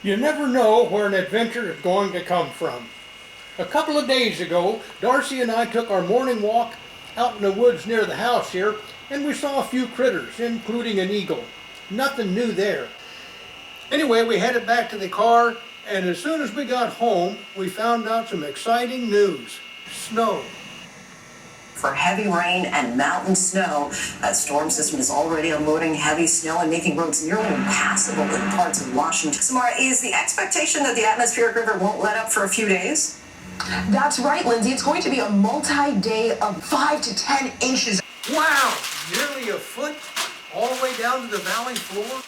You never know where an adventure is going to come from. A couple of days ago, Darcy and I took our morning walk out in the woods near the house here, and we saw a few critters, including an eagle. Nothing new there. Anyway, we headed back to the car, and as soon as we got home, we found out some exciting news. Snow. For heavy rain and mountain snow, that storm system is already unloading heavy snow and making roads nearly impassable in parts of Washington. Samara, is the expectation that the atmospheric river won't let up for a few days? That's right, Lindsay. It's going to be a multi-day of 5 to 10 inches. Wow! Nearly a foot all the way down to the valley floor.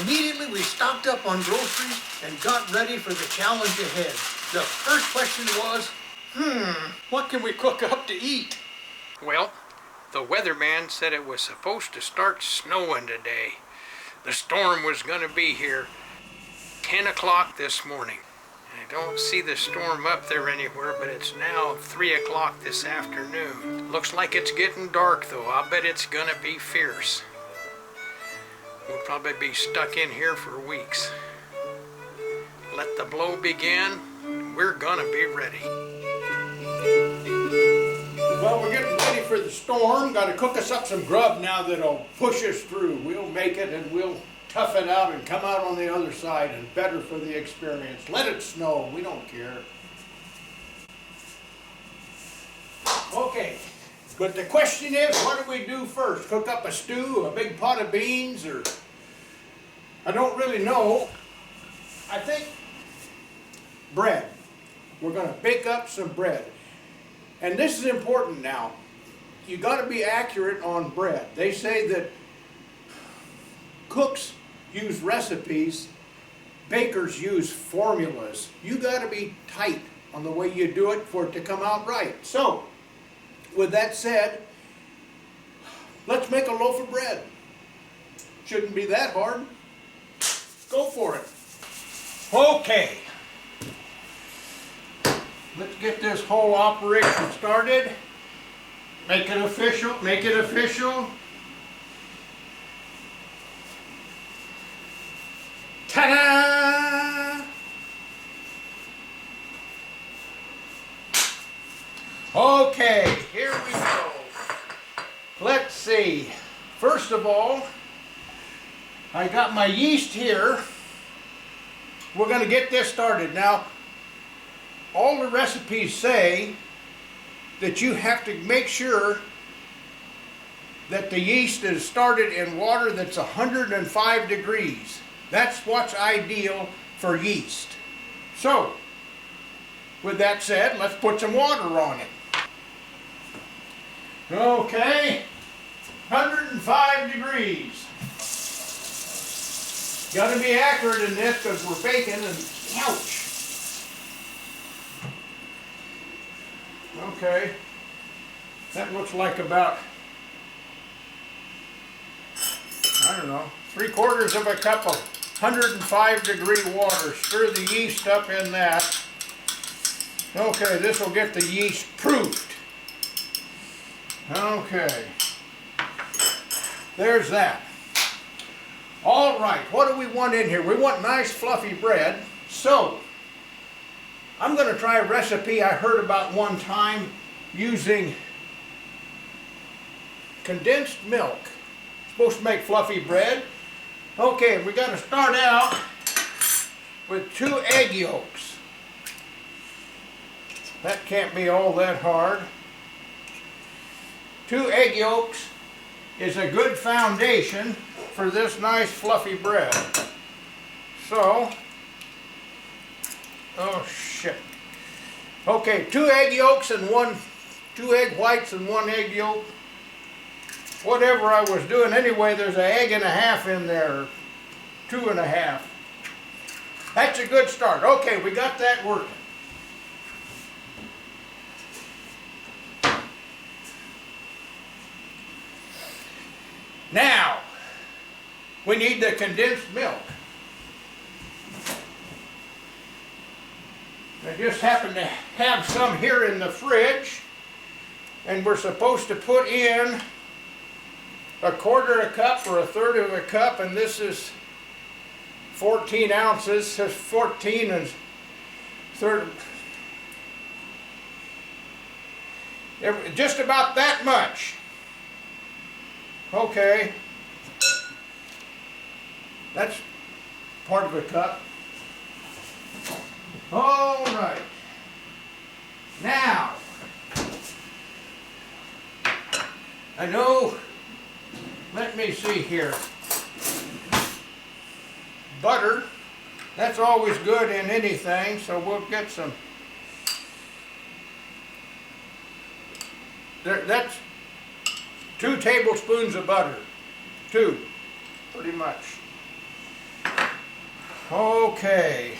Immediately we stocked up on groceries and got ready for the challenge ahead. The first question was, what can we cook up to eat? Well, the weatherman said it was supposed to start snowing today. The storm was going to be here 10 o'clock this morning. I don't see the storm up there anywhere, but it's now 3 o'clock this afternoon. Looks like it's getting dark though. I'll bet it's going to be fierce. We'll probably be stuck in here for weeks. Let the blow begin. We're going to be ready. Well, we're getting ready for the storm. Got to cook us up some grub now that'll push us through. We'll make it and we'll tough it out and come out on the other side and better for the experience. Let it snow. We don't care. Okay, but the question is, what do we do first? Cook up a stew, a big pot of beans, or I don't really know. I think bread. We're going to bake up some bread. And this is important now. You got to be accurate on bread. They say that cooks use recipes, bakers use formulas. You got to be tight on the way you do it for it to come out right. So, with that said, let's make a loaf of bread. Shouldn't be that hard. Go for it. Okay. Let's get this whole operation started. Make it official. Make it official. Ta-da! Okay, here we go. Let's see. First of all, I got my yeast here. We're going to get this started. Now, all the recipes say that you have to make sure that the yeast is started in water that's 105 degrees. That's what's ideal for yeast. So, with that said, let's put some water on it. Okay, 105 degrees. Got to be accurate in this because we're baking and ouch. Okay, that looks like about, I don't know, 3/4 of a cup of 105 degree water. Stir the yeast up in that. Okay, this will get the yeast proofed. Okay, there's that. All right, what do we want in here? We want nice fluffy bread. So, I'm going to try a recipe I heard about one time using condensed milk. It's supposed to make fluffy bread. Okay, we got to start out with 2 egg yolks. That can't be all that hard. 2 egg yolks is a good foundation for this nice fluffy bread. So, oh shit. Okay, 2 egg yolks and 2 egg whites and 1 egg yolk. Whatever I was doing anyway, there's an egg and a half in there. 2 and a half. That's a good start. Okay, we got that working. Now, we need the condensed milk. I just happen to have some here in the fridge, and we're supposed to put in 1/4 cup or 1/3 of a cup, and this is 14 ounces, says 14 and 30, just about that much. Okay, that's part of a cup. All right, now, I know, let me see here. Butter, that's always good in anything, so we'll get some. That's 2 tablespoons of butter. 2, pretty much. Okay.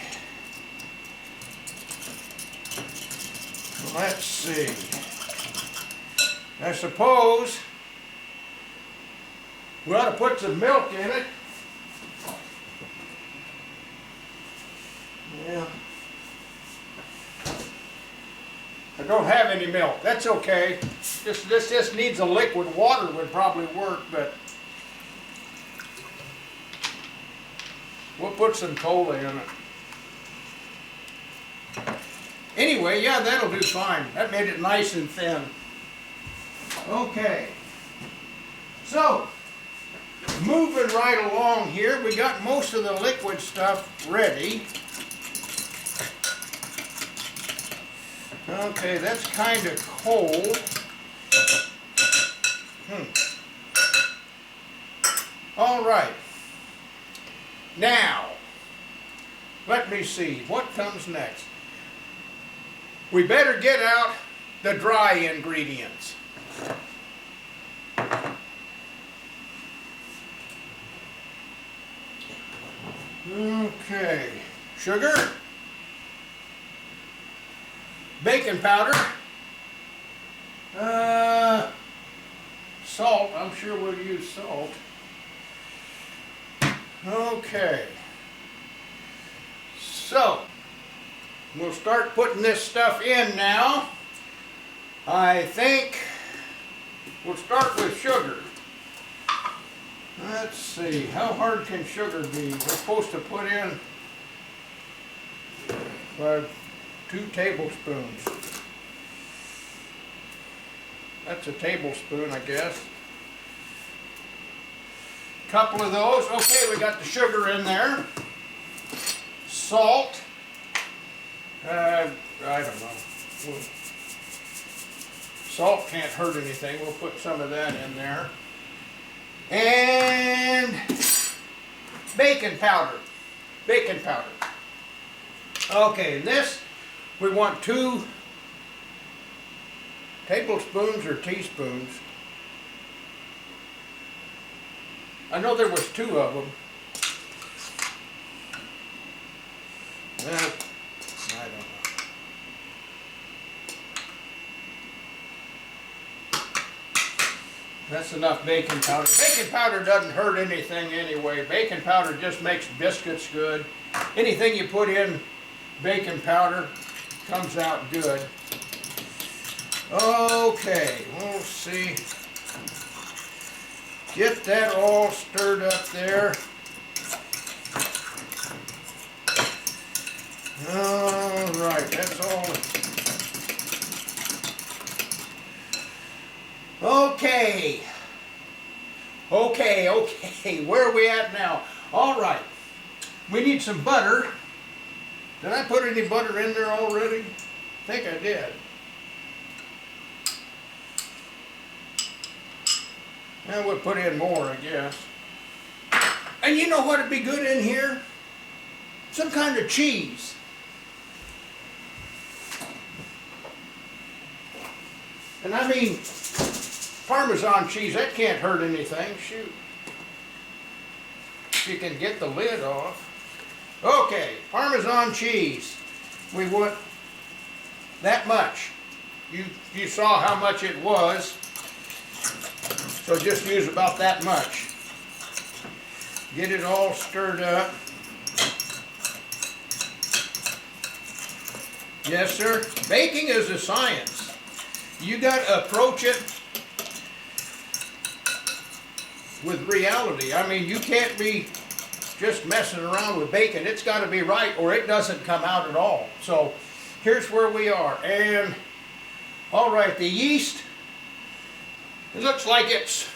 Let's see. I suppose we ought to put some milk in it. Yeah. I don't have any milk. That's okay. This just needs a liquid. Water would probably work, but we'll put some cola in it. Anyway, yeah, that'll do fine. That made it nice and thin. Okay. So, moving right along here, we got most of the liquid stuff ready. Okay, that's kind of cold. All right. Now, let me see, what comes next? We better get out the dry ingredients. Okay, sugar, baking powder, salt, I'm sure we'll use salt. Okay, so we'll start putting this stuff in now. I think we'll start with sugar. Let's see, how hard can sugar be? We're supposed to put in 2 tablespoons. That's a tablespoon, I guess. Couple of those. Okay, we got the sugar in there. Salt. I don't know. Salt can't hurt anything. We'll put some of that in there. And baking powder. Baking powder. Okay, this we want 2 tablespoons or teaspoons. I know there was 2 of them. Well, I don't know. That's enough baking powder. Baking powder doesn't hurt anything anyway. Baking powder just makes biscuits good. Anything you put in baking powder comes out good. Okay, we'll see. Get that all stirred up there. All right, that's all. Okay. Okay, where are we at now? All right, we need some butter. Did I put any butter in there already? I think I did. Well, we'll put in more, I guess. And you know what would be good in here? Some kind of cheese. And I mean, Parmesan cheese, that can't hurt anything, shoot. You can get the lid off. Okay, Parmesan cheese. We want that much. You saw how much it was, so just use about that much. Get it all stirred up. Yes, sir. Baking is a science. You got to approach it with reality. I mean, you can't be just messing around with bacon. It's got to be right or it doesn't come out at all. So here's where we are. And all right, the yeast, it looks like it's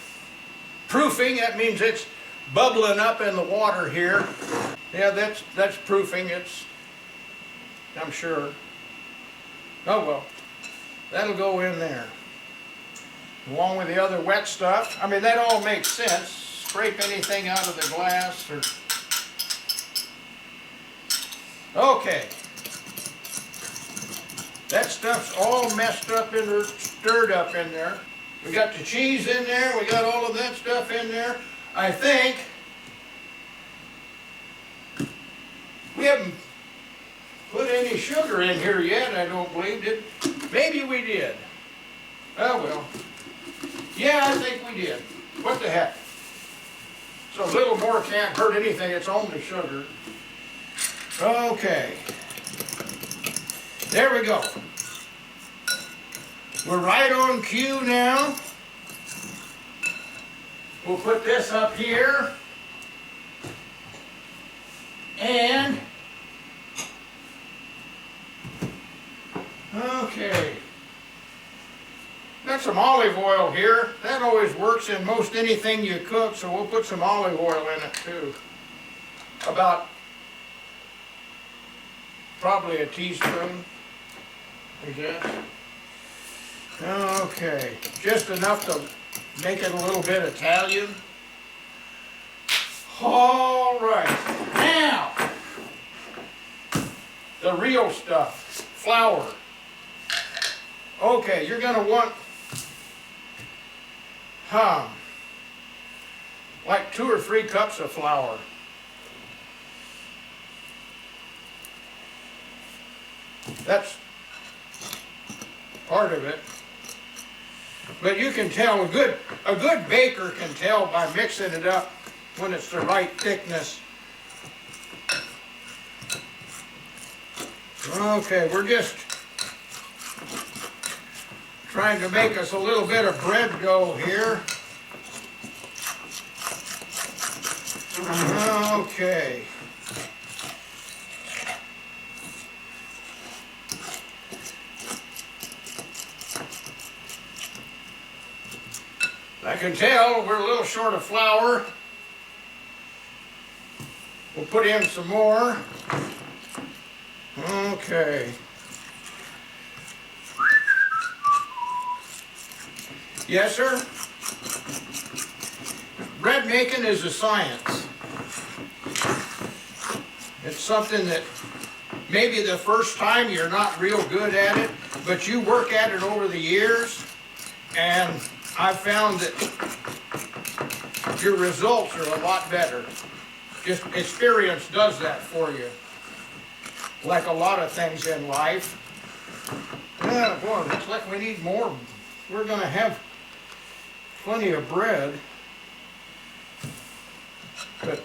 proofing. That means it's bubbling up in the water here. Yeah, that's proofing. I'm sure. Oh well, that'll go in there along with the other wet stuff. I mean, that all makes sense. Scrape anything out of the glass or... Okay. That stuff's all messed up in there, stirred up in there. We got the cheese in there, we got all of that stuff in there. I think we haven't put any sugar in here yet, I don't believe. Maybe we did. Oh well. Yeah, I think we did. What the heck? So a little more can't hurt anything, it's only sugar. Okay. There we go. We're right on cue now. We'll put this up here. And okay. Got some olive oil here. That always works in most anything you cook, so we'll put some olive oil in it too. About probably a teaspoon, I guess. Okay, just enough to make it a little bit Italian. All right, now, the real stuff, flour. Okay, you're gonna want, like 2 or 3 cups of flour. That's part of it. But you can tell, a good baker can tell by mixing it up when it's the right thickness. Okay, we're just trying to make us a little bit of bread dough here. Okay. I can tell we're a little short of flour. We'll put in some more. Okay. Yes, sir? Bread making is a science. It's something that maybe the first time you're not real good at it, but you work at it over the years, and I've found that your results are a lot better. Just experience does that for you. Like a lot of things in life. Yeah, boy, looks like we need more. We're going to have plenty of bread. But,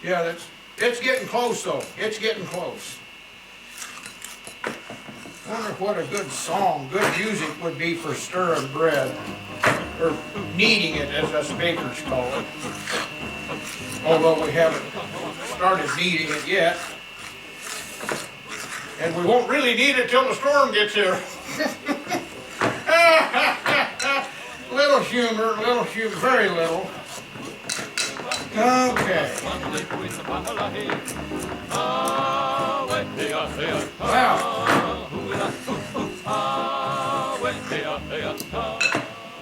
yeah, it's getting close, though. It's getting close. I wonder what a good song, good music would be for stirring bread. Or kneading it, as us bakers call it. Although we haven't started kneading it yet. And we won't really need it till the storm gets here. Little humor, very little. Okay. Wow.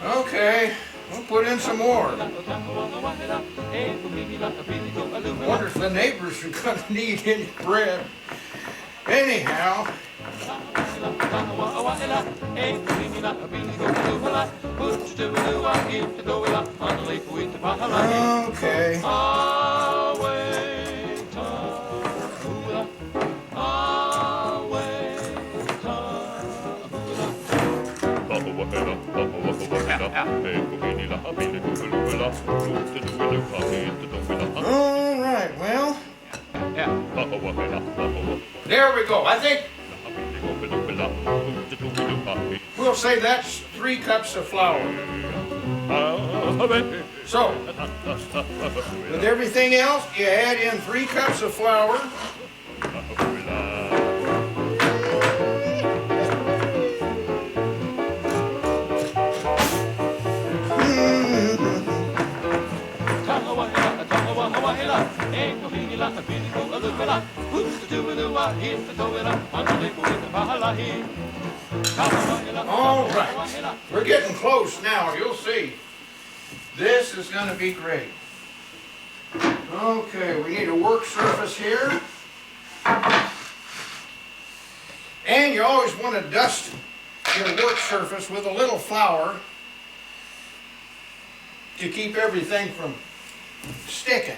Okay, we'll put in some more. I wonder if the neighbors are going to need any bread. Anyhow. Okay. All right, well, there we go. I think we'll say that's 3 cups of flour. So, with everything else, you add in 3 cups of flour. All right, we're getting close now, you'll see. This is going to be great. Okay, we need a work surface here. And you always want to dust your work surface with a little flour to keep everything from sticking.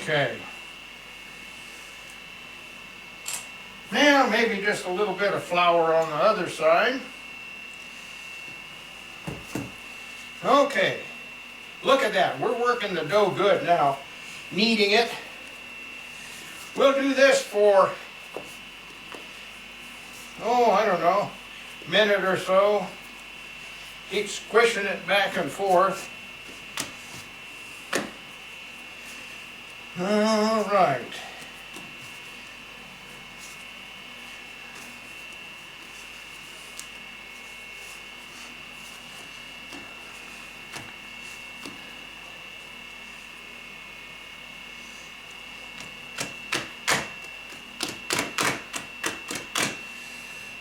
Okay. Now maybe just a little bit of flour on the other side. Okay. Look at that. We're working the dough good now. Kneading it. We'll do this for, oh, I don't know, a minute or so. Keep squishing it back and forth. All right.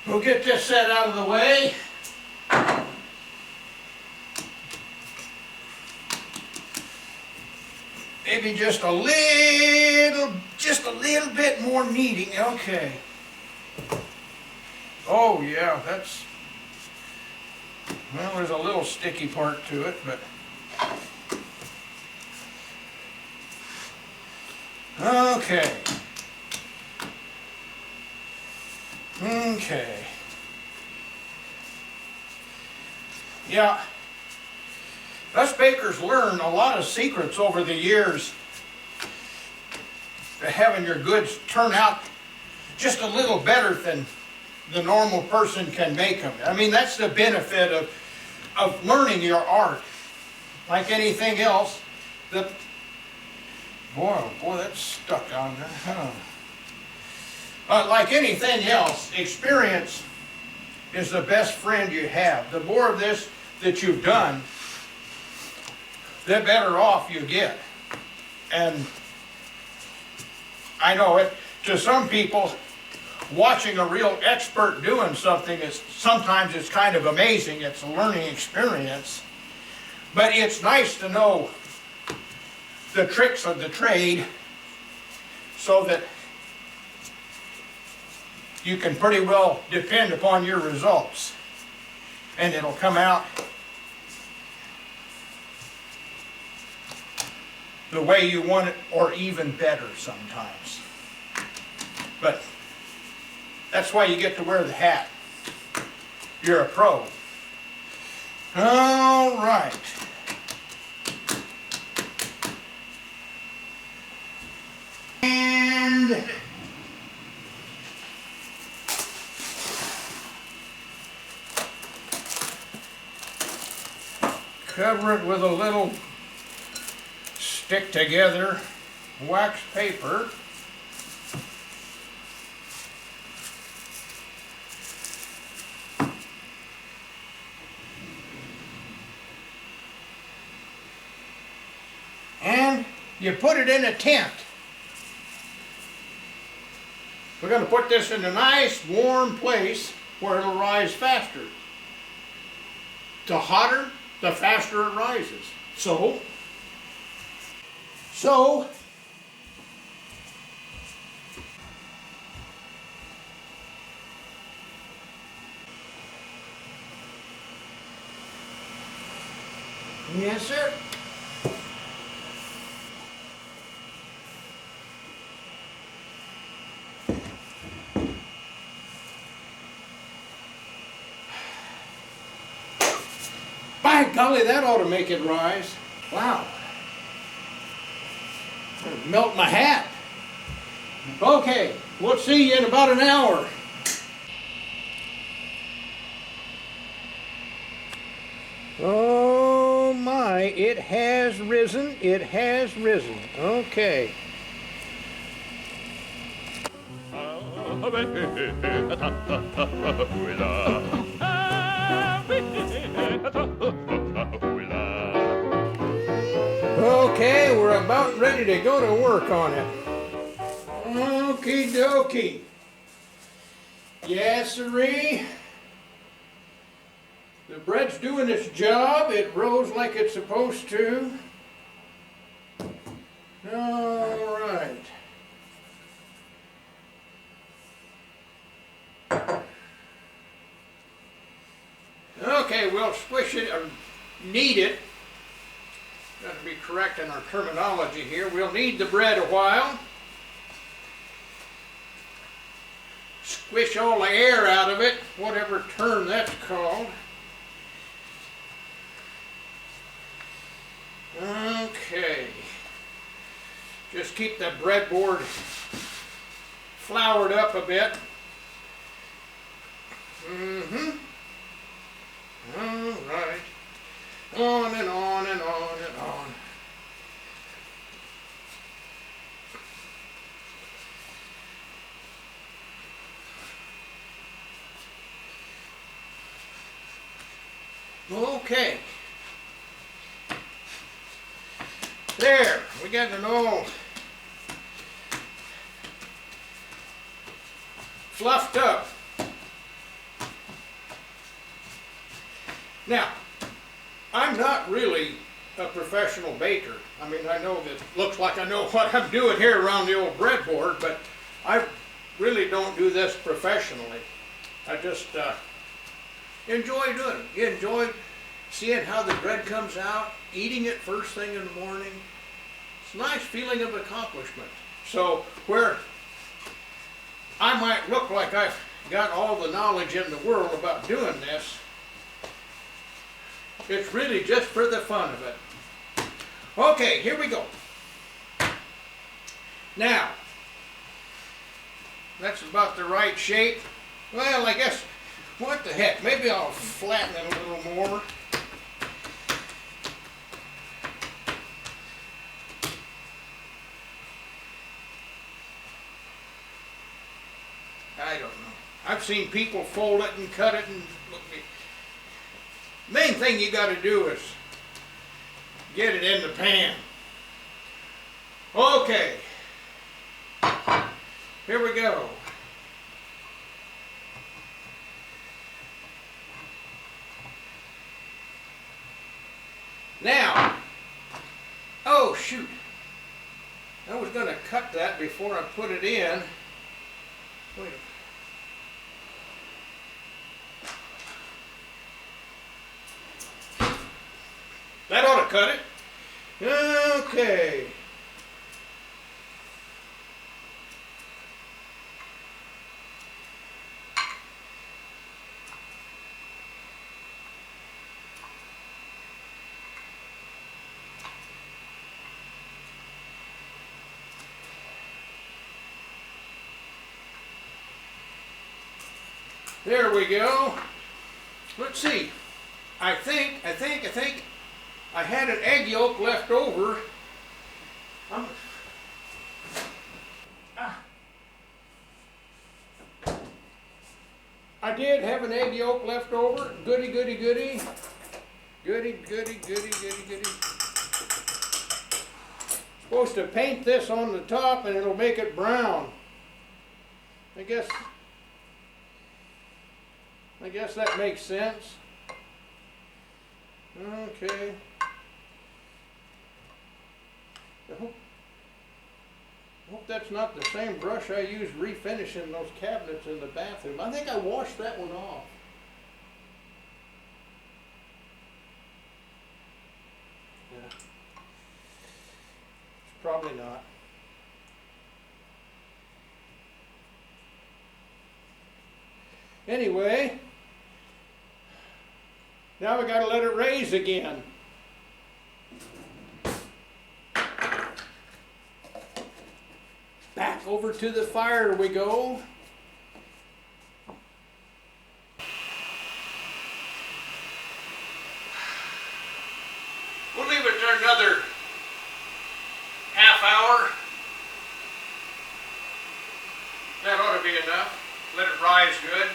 We'll get this set out of the way. Maybe just a little bit more kneading. Okay. Oh yeah, that's, well, there's a little sticky part to it, but okay. Okay. Yeah. Us bakers learn a lot of secrets over the years to having your goods turn out just a little better than the normal person can make them. I mean, that's the benefit of learning your art. Like anything else, boy, that's stuck on there. Like anything else, experience is the best friend you have. The more of this that you've done, the better off you get. And I know it, to some people, watching a real expert doing something is sometimes it's kind of amazing. It's a learning experience. But it's nice to know the tricks of the trade so that you can pretty well depend upon your results. And it'll come out the way you want it, or even better sometimes. But that's why you get to wear the hat. You're a pro. All right. And cover it with a little stick together wax paper. And you put it in a tent. We're going to put this in a nice warm place where it'll rise faster. The hotter, the faster it rises. So yes, sir. By golly, that ought to make it rise. Wow. Melt my hat. Okay, we'll see you in about an hour. Oh my, it has risen, it has risen. Okay. Okay, we're about ready to go to work on it. Okie dokie. Yes, sirree. The bread's doing its job. It rose like it's supposed to. All right. Okay, we'll squish it, or knead it. Got to be correct in our terminology here. We'll knead the bread a while. Squish all the air out of it, whatever term that's called. Okay. Just keep the breadboard floured up a bit. All right. On and on and on and on. Okay. There, we got it all fluffed up. Now, I'm not really a professional baker. I mean, I know that looks like I know what I'm doing here around the old breadboard, but I really don't do this professionally. I just enjoy doing it. You enjoy seeing how the bread comes out, eating it first thing in the morning. It's a nice feeling of accomplishment. So where I might look like I've got all the knowledge in the world about doing this, it's really just for the fun of it. Okay, here we go. Now, that's about the right shape. Well, I guess, what the heck, maybe I'll flatten it a little more. I don't know. I've seen people fold it and cut it and look. Main thing you got to do is get it in the pan. Okay. Here we go. Now, oh shoot. I was going to cut that before I put it in. Wait. That ought to cut it. Okay. There we go. Let's see. I think I had an egg yolk left over. I did have an egg yolk left over. Goody, goody, goody. Goody, goody, goody, goody, goody. Supposed to paint this on the top and it'll make it brown. I guess that makes sense. Okay. I hope that's not the same brush I used refinishing those cabinets in the bathroom. I think I washed that one off. Yeah. It's probably not. Anyway, Now we gotta let it raise again. Back over to the fire we go. We'll leave it there another half hour. That ought to be enough. Let it rise good.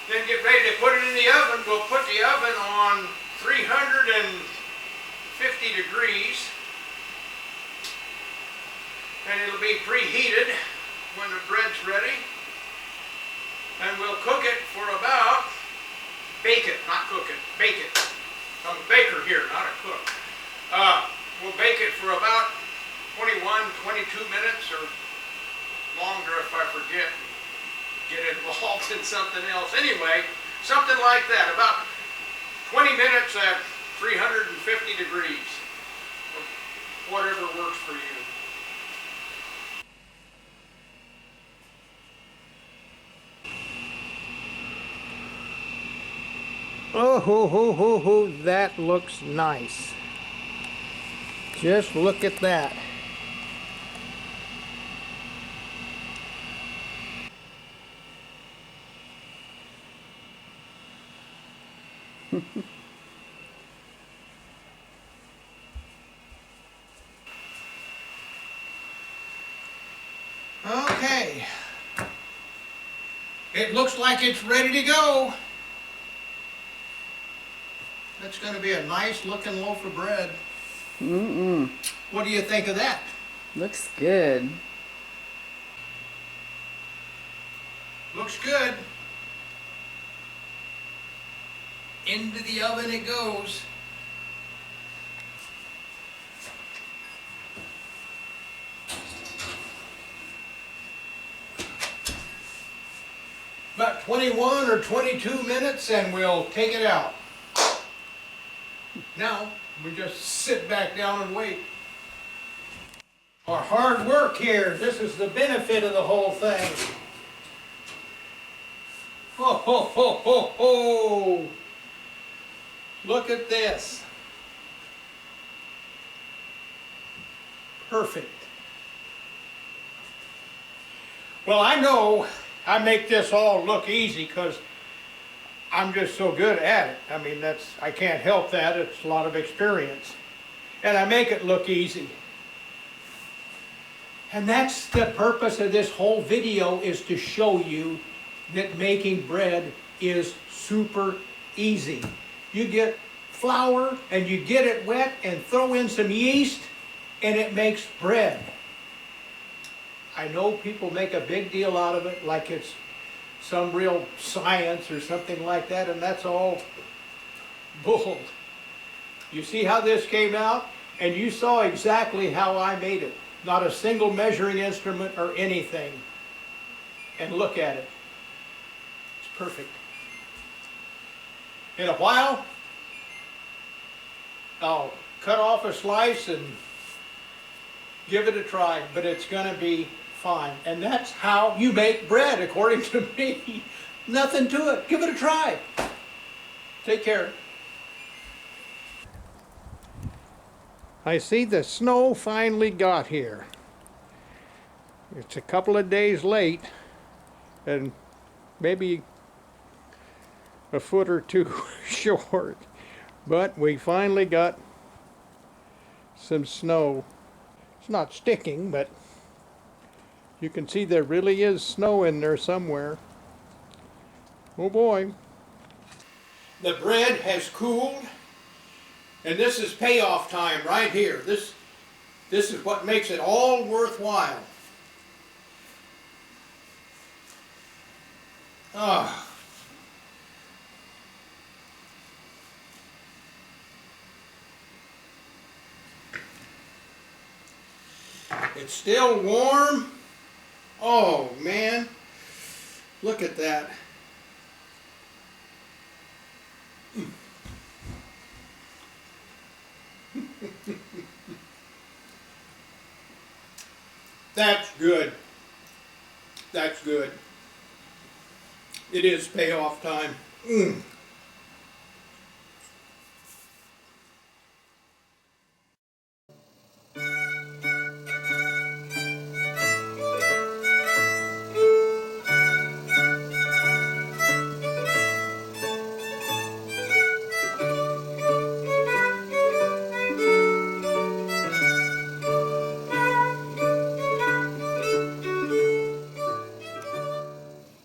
Then get ready to put it in the oven. We'll put the oven on 350 degrees. And it'll be preheated when the bread's ready. And we'll cook it for about, bake it, not cook it, bake it. I'm a baker here, not a cook. We'll bake it for about 21, 22 minutes or longer if I forget and get involved in something else. Anyway, something like that, about 20 minutes at 350 degrees, or whatever works for you. Oh, ho, ho, ho, ho, that looks nice. Just look at that. Okay. It looks like it's ready to go. That's going to be a nice looking loaf of bread. What do you think of that? Looks good. Looks good. Into the oven it goes. About 21 or 22 minutes and we'll take it out. Now, we just sit back down and wait. Our hard work here, this is the benefit of the whole thing. Ho, ho, ho, ho, ho! Look at this. Perfect. Well, I know I make this all look easy because I'm just so good at it. I mean, I can't help that. It's a lot of experience. And I make it look easy. And that's the purpose of this whole video, is to show you that making bread is super easy. You get flour and you get it wet and throw in some yeast and it makes bread. I know people make a big deal out of it like it's some real science or something like that, and that's all bull. You see how this came out? And you saw exactly how I made it. Not a single measuring instrument or anything. And look at it. It's perfect. In a while, I'll cut off a slice and give it a try, but it's going to be fine. And that's how you make bread, according to me. Nothing to it. Give it a try. Take care. I see the snow finally got here. It's a couple of days late and maybe a foot or two short, but we finally got some snow. It's not sticking, but you can see there really is snow in there somewhere. Oh boy. The bread has cooled, and this is payoff time right here. This is what makes it all worthwhile. Ah. It's still warm. Oh man, look at that. That's good. That's good. It is payoff time.